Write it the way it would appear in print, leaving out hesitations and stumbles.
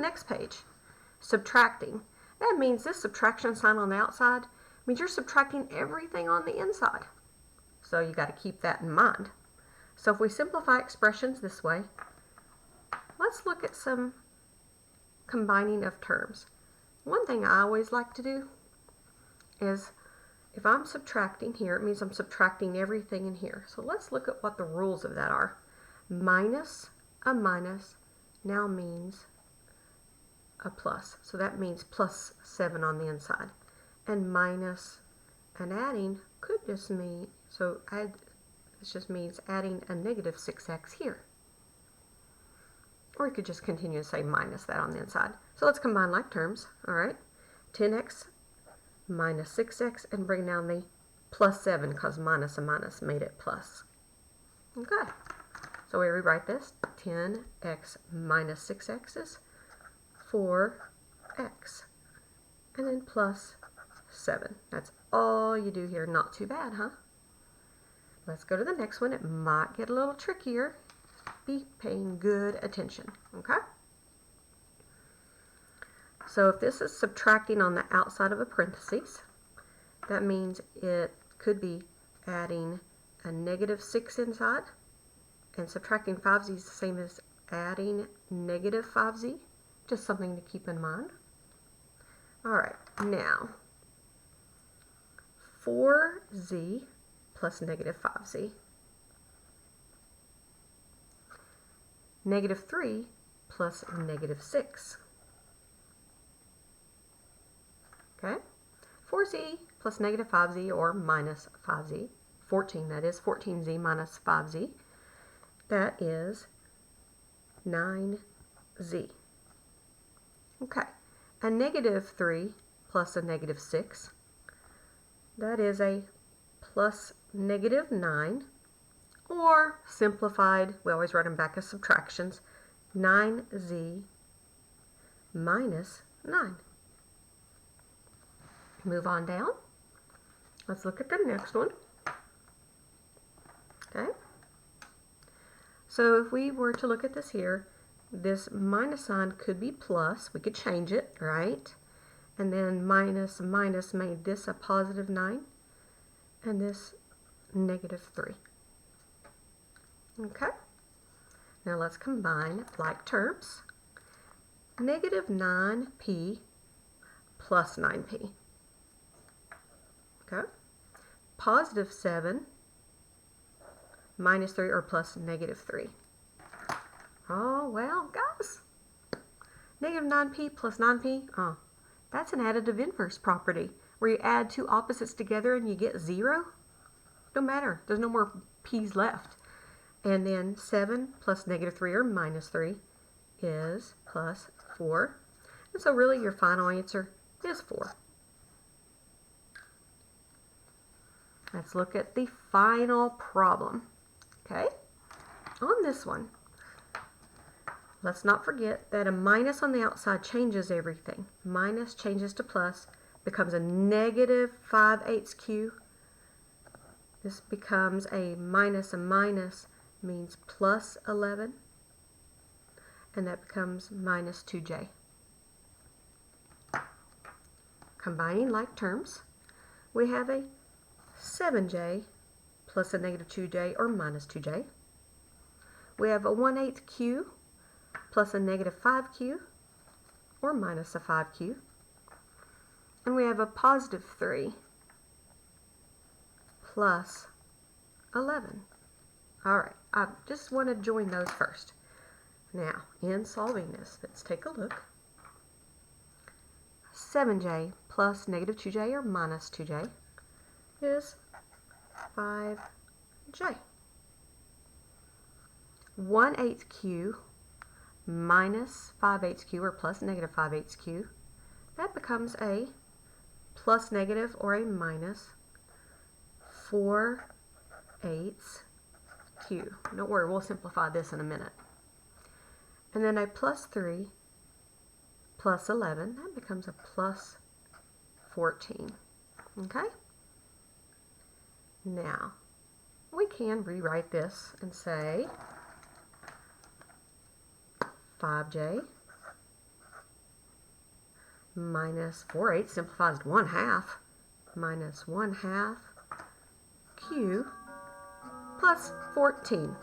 next page. Subtracting. That means this subtraction sign on the outside means you're subtracting everything on the inside. So you got to keep that in mind. So if we simplify expressions this way, let's look at some combining of terms. One thing I always like to do is if I'm subtracting here, it means I'm subtracting everything in here. So let's look at what the rules of that are. Minus a minus now means a plus. So that means plus 7 on the inside. And minus and adding could just mean, so this just means adding a negative 6x here. Or you could just continue to say minus that on the inside. So let's combine like terms. All right, 10x minus 6x, and bring down the plus 7 because minus and minus made it plus. Okay, so we rewrite this. 10x minus 6x is 4x, and then plus 7. That's all you do here. Not too bad, huh? Let's go to the next one. It might get a little trickier. Be paying good attention, okay? So if this is subtracting on the outside of a parentheses, that means it could be adding a negative 6 inside, and subtracting 5z is the same as adding negative 5z. Just something to keep in mind. All right, now 4z plus negative 5z. Negative 3 plus negative 6. Okay? 4z plus negative 5z, or minus 5z. 14, that is 14z minus 5z. That is 9z. Okay. A negative 3 plus a negative 6. That is a plus negative 9. Or simplified, we always write them back as subtractions, 9z minus 9. Move on down. Let's look at the next one. Okay. So if we were to look at this here, this minus sign could be plus. We could change it, right? And then minus minus made this a positive 9, and this negative 3. Okay. Now let's combine like terms. Negative 9p plus 9p. Okay. Positive 7 minus 3, or plus negative 3. Oh, well, guys. Negative 9p plus 9p, that's an additive inverse property, where you add two opposites together and you get 0. No matter. There's no more p's left. And then 7 plus negative 3, or minus 3, is plus 4. And so really your final answer is 4. Let's look at the final problem. Okay? On this one, let's not forget that a minus on the outside changes everything. Minus changes to plus, becomes a negative 5/8 q. This becomes a minus means plus 11, and that becomes minus 2j. Combining like terms, we have a 7j plus a negative 2j, or minus 2j. We have a 1/8 q plus a negative 5q, or minus a 5q. And we have a positive 3 plus 11. All right, I just want to join those first. Now, in solving this, let's take a look. 7j plus negative 2j, or minus 2j, is 5j. 1/8 q minus 5/8 q, or plus negative 5/8 q, that becomes a plus negative, or a minus 4/8 q. Don't worry, we'll simplify this in a minute. And then a plus 3 plus 11, that becomes a plus 14. Okay? Now, we can rewrite this and say 5j minus 4/8 simplifies to 1/2 minus 1/2 q plus 14.